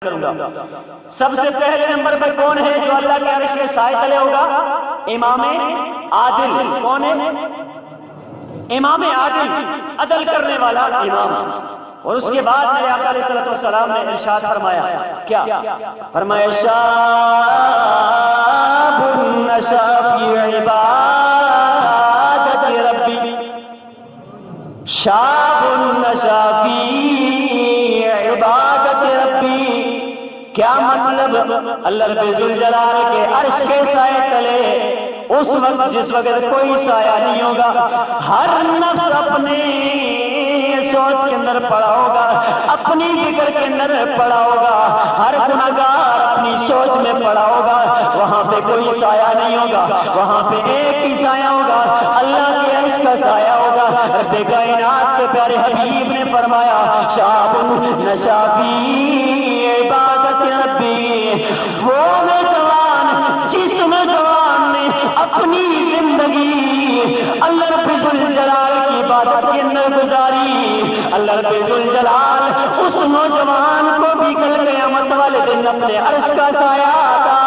کروں گا۔ سب سے پہلے نمبر پر کون ہے جو اللہ کے عرش کے سائے تلے ہوگا؟ امام عادل۔ کون ہے؟ امام عادل، عدل کرنے والا امام۔ اور اس کے بعد میرے آقا علیہ السلام نے ارشاد فرمایا، کیا فرمایا؟ شاب نشا فی عبادت ربی، شاب نشا فی عبادت ربی۔ کیا مطلب؟ اللہ رب ذوالجلال کے عرش کے سائے تلے اس وقت جس وقت کوئی سایہ نہیں ہوگا، ہر نفس اپنے سوچ کے اندر پڑا ہوگا، اپنی فکر کے اندر پڑا ہوگا، ہر گناہگار اپنی سوچ میں پڑا ہوگا، وہاں پہ کوئی سایہ نہیں ہوگا، وہاں پہ ایک ہی سایہ ہوگا، اللہ کے عرش کا سایہ ہوگا۔ رب کائنات کے پیارے حبیب نے فرمایا، شاب نشا فی عبادت ربی، وہ نوجوان جس نوجوان نے اپنی زندگی اللہ رب ذوالجلال کی عبادت کے اندر گزاری، اللہ رب ذوالجلال اس نوجوان کو بھی کل قیامت والے دن اپنے عرش کا سایہ عطا